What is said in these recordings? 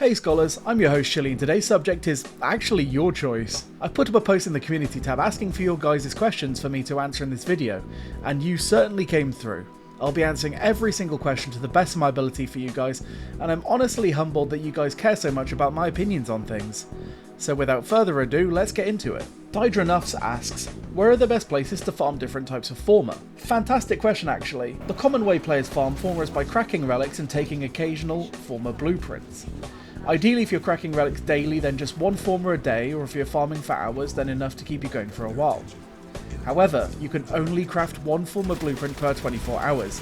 Hey scholars, I'm your host Chili and today's subject is actually your choice. I've put up a post in the community tab asking for your guys' questions for me to answer in this video, and you certainly came through. I'll be answering every single question to the best of my ability for you guys, and I'm honestly humbled that you guys care so much about my opinions on things. So without further ado, let's get into it. Dydranuffs asks, where are the best places to farm different types of Forma? Fantastic question actually. The common way players farm Forma is by cracking relics and taking occasional Forma blueprints. Ideally, if you're cracking relics daily, then just one Forma a day, or if you're farming for hours, then enough to keep you going for a while. However, you can only craft one Forma blueprint per 24 hours,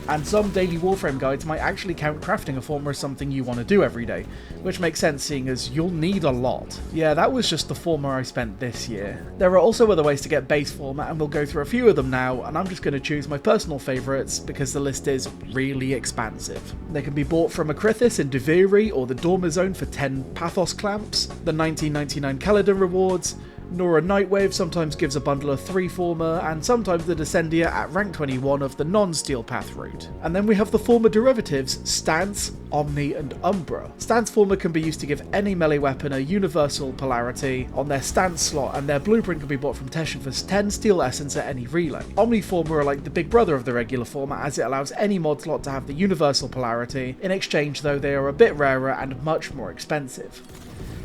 and some daily Warframe guides might actually count crafting a Forma as something you want to do every day, which makes sense seeing as you'll need a lot. Yeah, that was just the Forma I spent this year. There are also other ways to get base Forma, and we'll go through a few of them now, and I'm just going to choose my personal favourites because the list is really expansive. They can be bought from Akrithis in Duviri or the Dormer Zone for 10 Pathos clamps, the 1999 Kaladin rewards, Nora Nightwave sometimes gives a bundle of 3 Forma, and sometimes the Descendia at rank 21 of the non-Steel Path route. And then we have the Forma derivatives, Stance, Omni, and Umbra. Stance Forma can be used to give any melee weapon a universal polarity on their Stance slot, and their blueprint can be bought from Teshin for 10 Steel Essence at any relay. Omni Forma are like the big brother of the regular Forma, as it allows any mod slot to have the universal polarity. In exchange though, they are a bit rarer and much more expensive.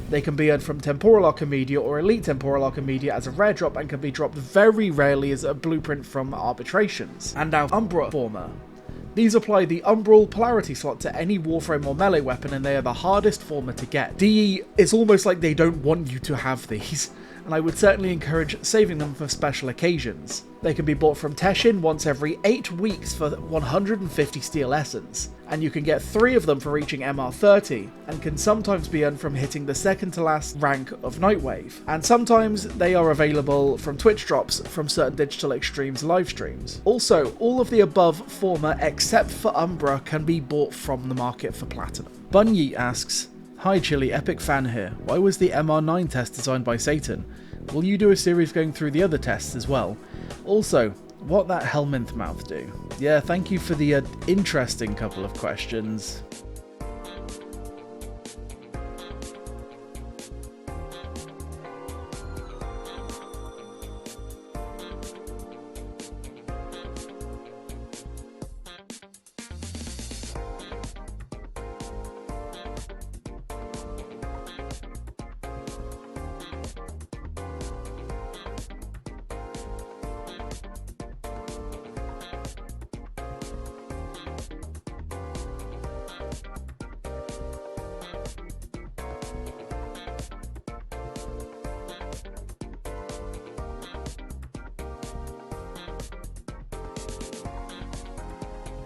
They can be earned from Temporal Archimedia or Elite Temporal Archimedia as a rare drop and can be dropped very rarely as a blueprint from arbitrations. And now Umbra Forma. These apply the Umbral polarity slot to any Warframe or melee weapon, and they are the hardest Forma to get. DE, it's almost like they don't want you to have these, and I would certainly encourage saving them for special occasions. They can be bought from Teshin once every 8 weeks for 150 Steel Essence, and you can get 3 of them for reaching MR30, and can sometimes be earned from hitting the second to last rank of Nightwave, and sometimes they are available from Twitch drops from certain Digital Extremes live streams. Also, all of the above Forma except for Umbra can be bought from the market for Platinum. Bunyi asks, hi Chili, epic fan here. Why was the MR9 test designed by Satan? Will you do a series going through the other tests as well? Also, what that Helminth mouth do? Yeah, thank you for the interesting couple of questions.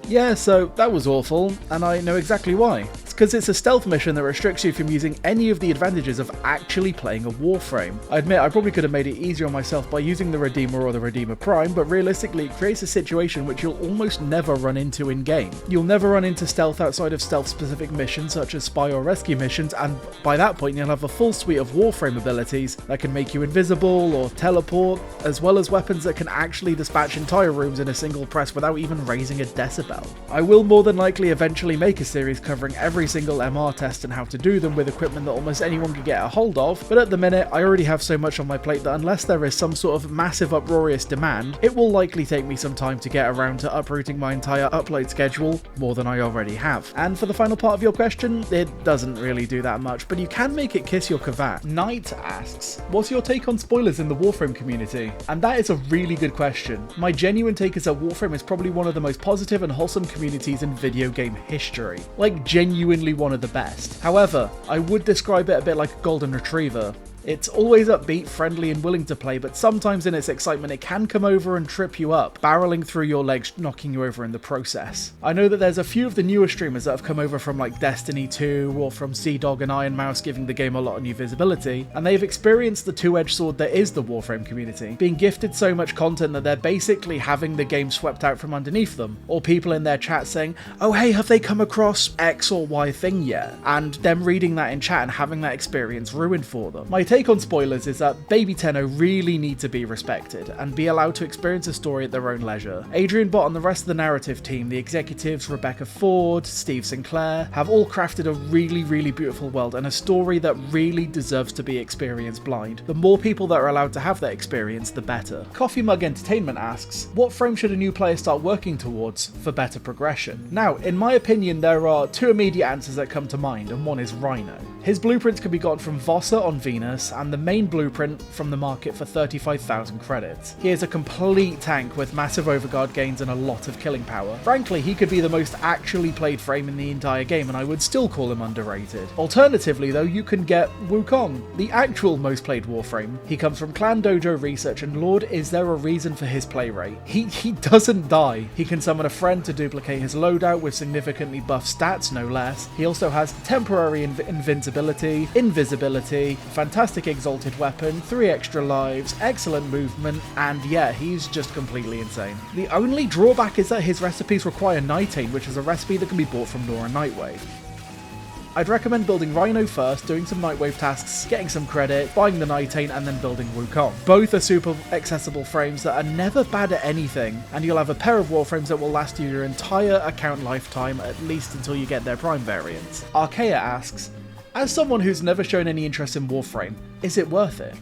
Yeah, so that was awful, and I know exactly why. It's because it's a stealth mission that restricts you from using any of the advantages of actually playing a Warframe. I admit I probably could have made it easier on myself by using the Redeemer or the Redeemer Prime, but realistically it creates a situation which you'll almost never run into in-game. You'll never run into stealth outside of stealth-specific missions such as spy or rescue missions, and by that point you'll have a full suite of Warframe abilities that can make you invisible or teleport, as well as weapons that can actually dispatch entire rooms in a single press without even raising a decibel. I will more than likely eventually make a series covering every single MR test and how to do them with equipment that almost anyone can get a hold of, but at the minute I already have so much on my plate that unless there is some sort of massive uproarious demand, it will likely take me some time to get around to uprooting my entire upload schedule, more than I already have. And for the final part of your question, it doesn't really do that much, but you can make it kiss your cravat. Knight asks, what's your take on spoilers in the Warframe community? And that is a really good question. My genuine take is that Warframe is probably one of the most positive and wholesome communities in video game history. Like, genuinely one of the best. However, I would describe it a bit like a golden retriever. It's always upbeat, friendly, and willing to play, but sometimes in its excitement it can come over and trip you up, barreling through your legs, knocking you over in the process. I know that there's a few of the newer streamers that have come over from like Destiny 2 or from Seadog and Iron Mouse, giving the game a lot of new visibility, and they've experienced the two-edged sword that is the Warframe community, being gifted so much content that they're basically having the game swept out from underneath them, or people in their chat saying, oh hey, have they come across X or Y thing yet? And them reading that in chat and having that experience ruined for them. My take on spoilers is that Baby Tenno really need to be respected and be allowed to experience a story at their own leisure. Adrian Bott and the rest of the narrative team, the executives Rebecca Ford, Steve Sinclair, have all crafted a really beautiful world and a story that really deserves to be experienced blind. The more people that are allowed to have that experience, the better. Coffee Mug Entertainment asks, what frame should a new player start working towards for better progression? Now, in my opinion, there are two immediate answers that come to mind, and one is Rhino. His blueprints can be gotten from Vossa on Venus, and the main blueprint from the market for 35,000 credits. He is a complete tank with massive overguard gains and a lot of killing power. Frankly, he could be the most actually played frame in the entire game, and I would still call him underrated. Alternatively though, you can get Wukong, the actual most played Warframe. He comes from Clan Dojo Research, and Lord, is there a reason for his play rate. He doesn't die. He can summon a friend to duplicate his loadout with significantly buffed stats, no less. He also has temporary invincibility, invisibility, fantastic exalted weapon, 3 extra lives, excellent movement, and yeah, he's just completely insane. The only drawback is that his recipes require Nightane, which is a recipe that can be bought from Nora Nightwave. I'd recommend building Rhino first, doing some Nightwave tasks, getting some credit, buying the Nightane, and then building Wukong. Both are super accessible frames that are never bad at anything, and you'll have a pair of Warframes that will last you your entire account lifetime, at least until you get their Prime variants. Archaea asks, as someone who's never shown any interest in Warframe, is it worth it?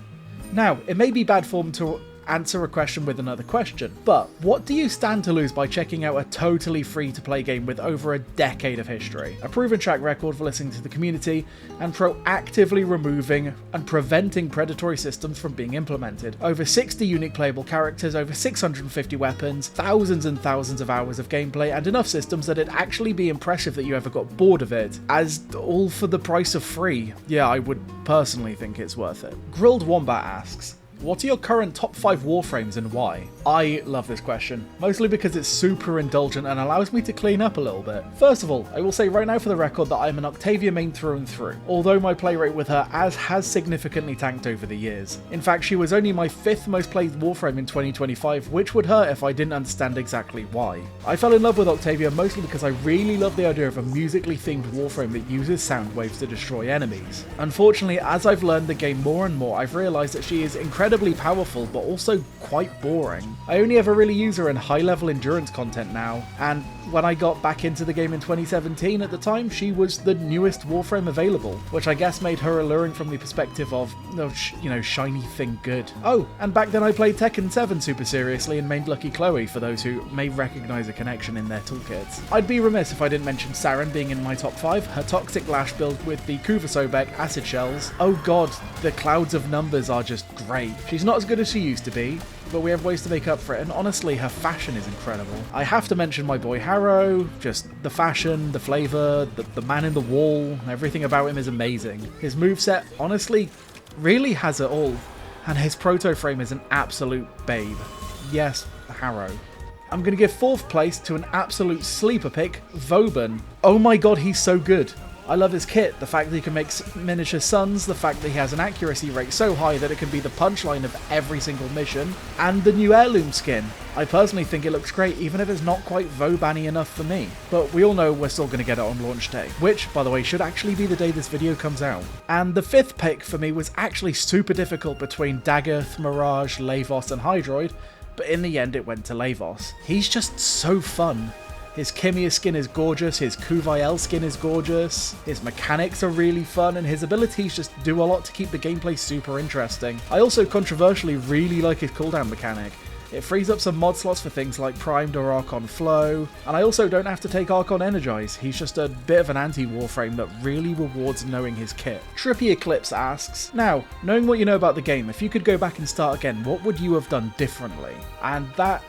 Now, it may be bad form to answer a question with another question, but what do you stand to lose by checking out a totally free-to-play game with over a decade of history, a proven track record for listening to the community, and proactively removing and preventing predatory systems from being implemented? Over 60 unique playable characters, over 650 weapons, thousands and thousands of hours of gameplay, and enough systems that it'd actually be impressive that you ever got bored of it, as all for the price of free. Yeah, I would personally think it's worth it. Grilled Wombat asks, what are your current top 5 Warframes and why? I love this question, mostly because it's super indulgent and allows me to clean up a little bit. First of all, I will say right now for the record that I'm an Octavia main through and through, although my play rate with her has significantly tanked over the years. In fact, she was only my 5th most played Warframe in 2025, which would hurt if I didn't understand exactly why. I fell in love with Octavia mostly because I really love the idea of a musically themed Warframe that uses sound waves to destroy enemies. Unfortunately, as I've learned the game more and more, I've realised that she is incredibly powerful but also quite boring. I only ever really use her in high level endurance content now, and when I got back into the game in 2017 at the time, she was the newest Warframe available, which I guess made her alluring from the perspective of, shiny thing good. Oh, and back then I played Tekken 7 super seriously and mained Lucky Chloe, for those who may recognise a connection in their toolkits. I'd be remiss if I didn't mention Saren being in my top 5, her Toxic Lash build with the Kuva Sobek acid shells. Oh god, the clouds of numbers are just great. She's not as good as she used to be, but we have ways to make up for it, and honestly, her fashion is incredible. I have to mention my boy Harrow, just the fashion, the flavour, the man in the wall, everything about him is amazing. His moveset, honestly, really has it all, and his proto frame is an absolute babe. Yes, Harrow. I'm going to give 4th place to an absolute sleeper pick, Vauban. Oh my god, he's so good. I love his kit, the fact that he can make miniature suns, the fact that he has an accuracy rate so high that it can be the punchline of every single mission, and the new heirloom skin. I personally think it looks great, even if it's not quite Vauban-y enough for me. But we all know we're still going to get it on launch day, which, by the way, should actually be the day this video comes out. And the 5th pick for me was actually super difficult between Dagoth, Mirage, Lavos, and Hydroid, but in the end it went to Lavos. He's just so fun. His Kimia skin is gorgeous, his Kuvail skin is gorgeous, his mechanics are really fun, and his abilities just do a lot to keep the gameplay super interesting. I also controversially really like his cooldown mechanic. It frees up some mod slots for things like Primed or Archon Flow, and I also don't have to take Archon Energize. He's just a bit of an anti-Warframe that really rewards knowing his kit. Trippy Eclipse asks, now, knowing what you know about the game, if you could go back and start again, what would you have done differently? And that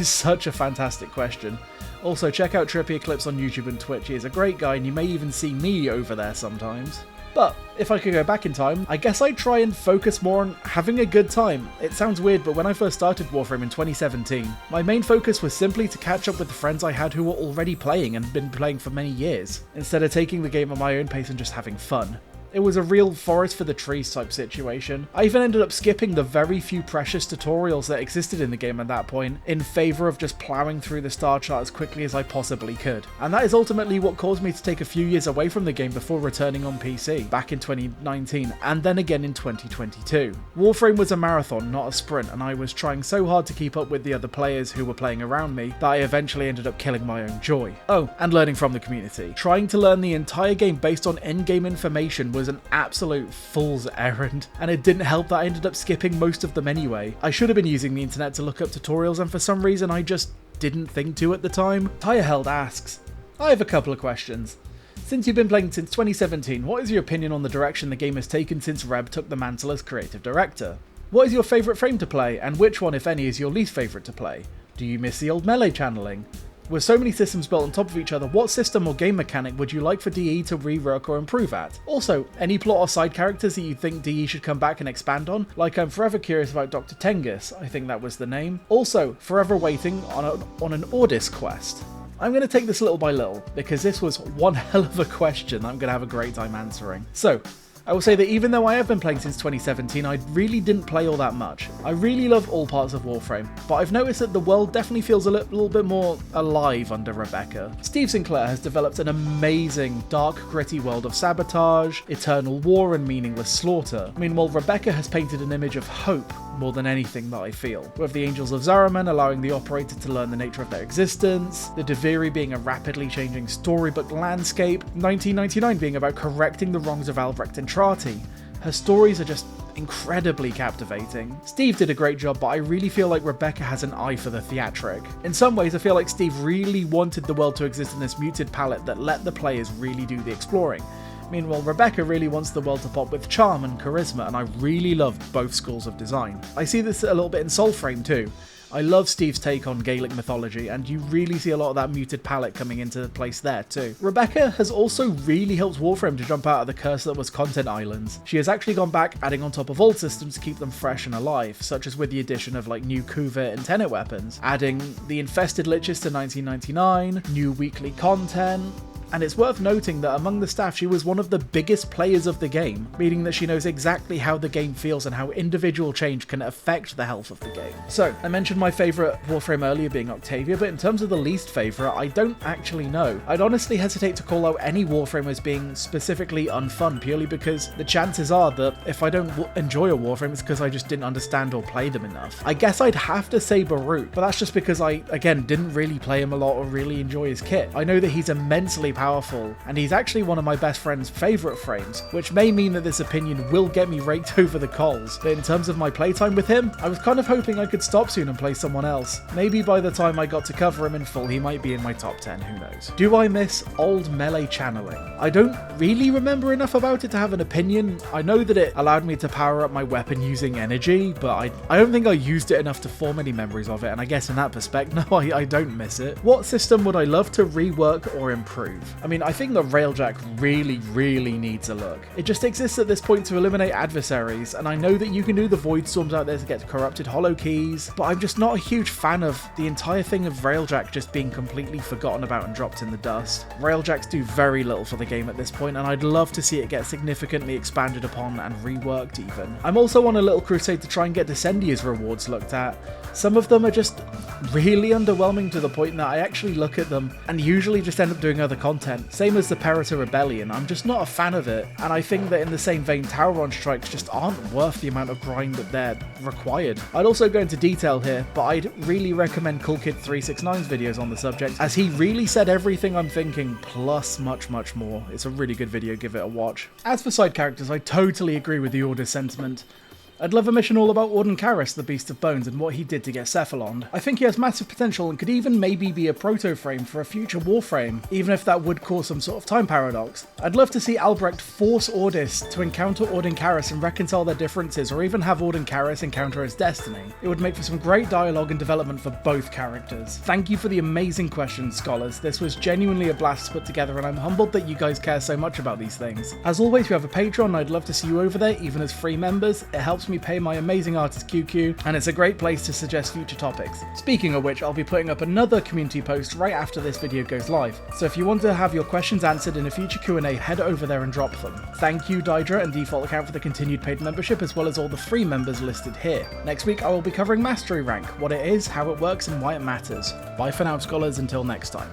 is such a fantastic question. Also, check out Trippy Eclipse on YouTube and Twitch. He is a great guy, and you may even see me over there sometimes. But if I could go back in time, I guess I'd try and focus more on having a good time. It sounds weird, but when I first started Warframe in 2017, my main focus was simply to catch up with the friends I had who were already playing and been playing for many years, instead of taking the game at my own pace and just having fun. It was a real forest for the trees type situation. I even ended up skipping the very few precious tutorials that existed in the game at that point in favour of just ploughing through the star chart as quickly as I possibly could. And that is ultimately what caused me to take a few years away from the game before returning on PC back in 2019 and then again in 2022. Warframe was a marathon, not a sprint, and I was trying so hard to keep up with the other players who were playing around me that I eventually ended up killing my own joy. Oh, and learning from the community. Trying to learn the entire game based on in-game information was an absolute fool's errand, and it didn't help that I ended up skipping most of them anyway. I should have been using the internet to look up tutorials, and for some reason I just didn't think to at the time. Tireheld asks, I have a couple of questions. Since you've been playing since 2017, what is your opinion on the direction the game has taken since Reb took the mantle as creative director? What is your favourite frame to play, and which one, if any, is your least favourite to play? Do you miss the old melee channeling? With so many systems built on top of each other, what system or game mechanic would you like for DE to rework or improve at? Also, any plot or side characters that you think DE should come back and expand on? Like, I'm forever curious about Dr. Tengus, I think that was the name. Also, forever waiting on an Ordis quest. I'm going to take this little by little, because this was one hell of a question that I'm going to have a great time answering. So, I will say that even though I have been playing since 2017, I really didn't play all that much. I really love all parts of Warframe, but I've noticed that the world definitely feels a little bit more alive under Rebecca. Steve Sinclair has developed an amazing, dark, gritty world of sabotage, eternal war, and meaningless slaughter. Meanwhile, Rebecca has painted an image of hope more than anything that I feel, with the Angels of Zariman allowing the operator to learn the nature of their existence, the Deviri being a rapidly changing storybook landscape, 1999 being about correcting the wrongs of Albrecht and Trati. Her stories are just incredibly captivating. Steve did a great job, but I really feel like Rebecca has an eye for the theatric. In some ways, I feel like Steve really wanted the world to exist in this muted palette that let the players really do the exploring. Meanwhile, Rebecca really wants the world to pop with charm and charisma, and I really loved both schools of design. I see this a little bit in Soulframe too. I love Steve's take on Gaelic mythology, and you really see a lot of that muted palette coming into place there too. Rebecca has also really helped Warframe to jump out of the curse that was Content Islands. She has actually gone back, adding on top of old systems to keep them fresh and alive, such as with the addition of like new Kuvit and Tenet weapons, adding the Infested Liches to 1999, new weekly content. And it's worth noting that among the staff she was one of the biggest players of the game, meaning that she knows exactly how the game feels and how individual change can affect the health of the game. So, I mentioned my favourite Warframe earlier being Octavia, but in terms of the least favourite, I don't actually know. I'd honestly hesitate to call out any Warframe as being specifically unfun, purely because the chances are that if I don't enjoy a Warframe, it's because I just didn't understand or play them enough. I guess I'd have to say Barut, but that's just because I, again, didn't really play him a lot or really enjoy his kit. I know that he's immensely powerful, and he's actually one of my best friend's favourite frames, which may mean that this opinion will get me raked over the coals, but in terms of my playtime with him, I was kind of hoping I could stop soon and play someone else. Maybe by the time I got to cover him in full, he might be in my top 10, who knows. Do I miss old melee channeling? I don't really remember enough about it to have an opinion. I know that it allowed me to power up my weapon using energy, but I don't think I used it enough to form any memories of it, and I guess in that perspective, no, I don't miss it. What system would I love to rework or improve? I mean, I think that Railjack really needs a look. It just exists at this point to eliminate adversaries, and I know that you can do the Void Storms out there to get corrupted hollow keys, but I'm just not a huge fan of the entire thing of Railjack just being completely forgotten about and dropped in the dust. Railjacks do very little for the game at this point, and I'd love to see it get significantly expanded upon and reworked even. I'm also on a little crusade to try and get Descendia's rewards looked at. Some of them are just really underwhelming to the point that I actually look at them and usually just end up doing other content. Same as the Perita Rebellion, I'm just not a fan of it, and I think that in the same vein Tauron strikes just aren't worth the amount of grind that they're required. I'd also go into detail here, but I'd really recommend CoolKid369's videos on the subject, as he really said everything I'm thinking, plus much more. It's a really good video, give it a watch. As for side characters, I totally agree with the Order's sentiment. I'd love a mission all about Orden Karras, the Beast of Bones, and what he did to get Cephalon. I think he has massive potential and could even maybe be a proto-frame for a future Warframe, even if that would cause some sort of time paradox. I'd love to see Albrecht force Ordis to encounter Orden Karras and reconcile their differences, or even have Orden Karras encounter his destiny. It would make for some great dialogue and development for both characters. Thank you for the amazing questions, scholars. This was genuinely a blast to put together, and I'm humbled that you guys care so much about these things. As always, we have a Patreon, and I'd love to see you over there, even as free members. It helps helps me pay my amazing artist QQ, and it's a great place to suggest future topics. Speaking of which, I'll be putting up another community post right after this video goes live, so if you want to have your questions answered in a future Q&A, head over there and drop them. Thank you Dydra and Default Account for the continued paid membership, as well as all the free members listed here. Next week I will be covering Mastery Rank, what it is, how it works and why it matters. Bye for now, scholars, until next time.